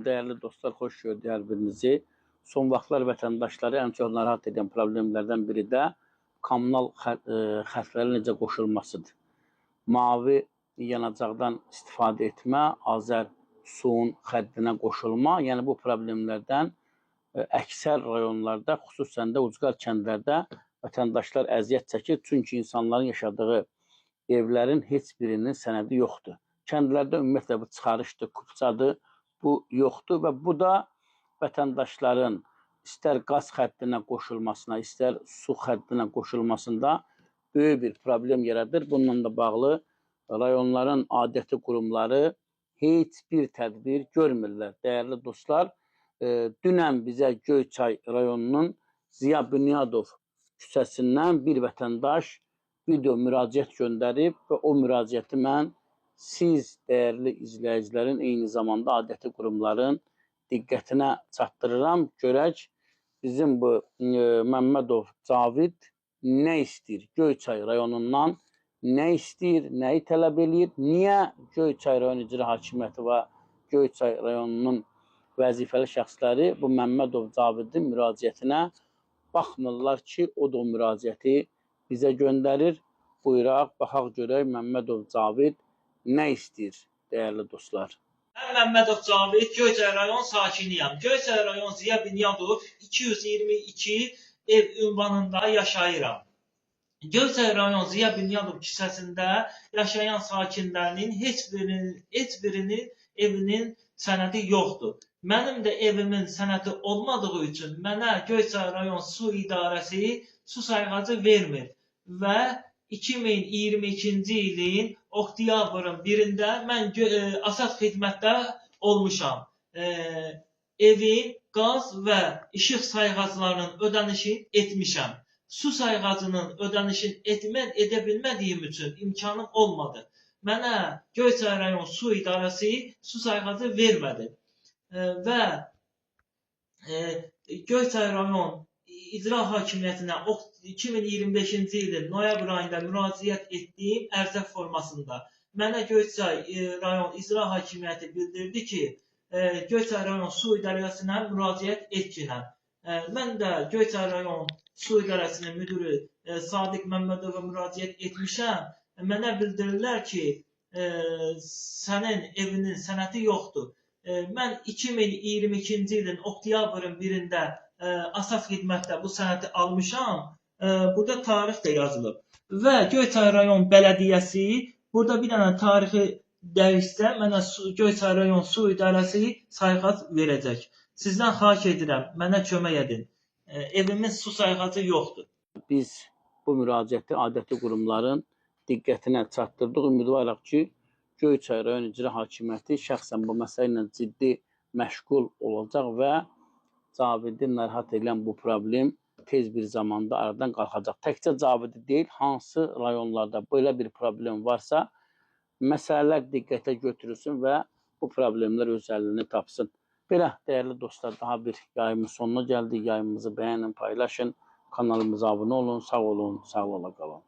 değerli dostlar, xoş gördük hər birinizi. Son vaxtlar vətəndaşları ən çox narahat edən problemlərdən biri də kommunal xərclərin necə qoşulmasıdır. Mavi yanacaqdan istifadə etmə, Azər suyun xəddinə qoşulma, yəni bu problemlərdən əksər rayonlarda, xüsusən də ucqar kəndlərdə vətəndaşlar əziyyət çəkir. Çünki insanların yaşadığı evlərin heç birinin sənədi yoxdur. Kəndlərdə ümumiyyətlə bu çıxarışdır, kupçadır, bu yoxdur və bu da vətəndaşların istər qaz xəddinə qoşulmasına, istər su xəddinə qoşulmasında böyük bir problem yaradır. Bununla da bağlı rayonların aidiyyatı qurumları heç bir tədbir görmürlər. Dəyərli dostlar, dünən bizə Göyçay rayonunun Ziya Bünyadov küçəsindən bir vətəndaş video müraciət göndərib və o müraciəti mən siz, dəyərli izləyicilərin, eyni zamanda aidiyyatı qurumların diqqətinə çatdırıram. Görək, bizim bu Məmmədov Cavid nə istəyir? Göyçay rayonundan nə istəyir? Nəyi tələb edir? Niyə Göyçay rayon icra hakimiyyəti və Göyçay rayonunun vəzifəli şəxsləri bu Məmmədov Cavidin müraciətinə baxmırlar ki, o da o müraciəti bizə göndərir. Buyuraq, baxaq görək Məmmədov Cavid nə istəyir, dəyərli dostlar? Mən Məmmədov Cavid, Göyçay rayon sakiniyəm. Göyçay rayon Ziya Bünyadov 222 ev ünvanında yaşayıram. Göyçay rayon Ziya Bünyadov küçəsində yaşayan sakinlərinin heç birinin evinin sənədi yoxdur. Mənim də evimin sənədi olmadığı üçün mənə Göyçay rayon su idarəsi su sayğacı vermir və 2022-ci ilin oktyabrın 1-də mən asas xidmətdə olmuşam. Evin qaz və işıq sayğaclarının ödənişini etmişəm. Su sayğacının ödənişini edə bilmədiyim üçün imkanım olmadı. Mənə Göyçay rayon su idarəsi su sayğacı vermədi. Və Göyçay rayon İcra Hakimiyyətinə 2025-ci ilin noyabr ayında müraciət etdiyim ərizə formasında mənə Göyçay rayon İcra Hakimiyyəti bildirdi ki, Göyçay rayon su idarəsinə müraciət etkinəm. Mən də Göyçay rayon su idarəsinin müdürü Sadiq Məmmədova müraciət etmişəm. Mənə bildirirlər ki, sənin evinin sənədi yoxdur. Mən 2022-ci ilin oktyabrın 1-də asas xidmətdə bu sənədi almışam. Burada tarix də yazılıb. Və Göyçay rayon bələdiyyəsi burada bir dənə tarixi dəyişsə, mənə Göyçay rayon su idarəsi sayğac verəcək. Sizdən xahiş edirəm, mənə kömək edin. Evimin su sayğacı yoxdur. Biz bu müraciəti aidiyyatı qurumların diqqətinə çatdırdıq. Ümidvarıq ki, Göyçay rayon icra hakimiyyəti şəxsən bu məsələ ilə ciddi məşğul olacaq və Cavidin narahat edən bu problem tez bir zamanda aradan qalxacaq. Təkcə Cavidi deyil, hansı rayonlarda belə bir problem varsa, məsələlər diqqətə götürülsün və bu problemlər öz həllini tapsın. Belə, dəyərli dostlar, daha bir yayımın sonuna gəldik. Yayımımızı bəyənin, paylaşın, kanalımıza abunə olun, sağ olun, sağ ola qalın.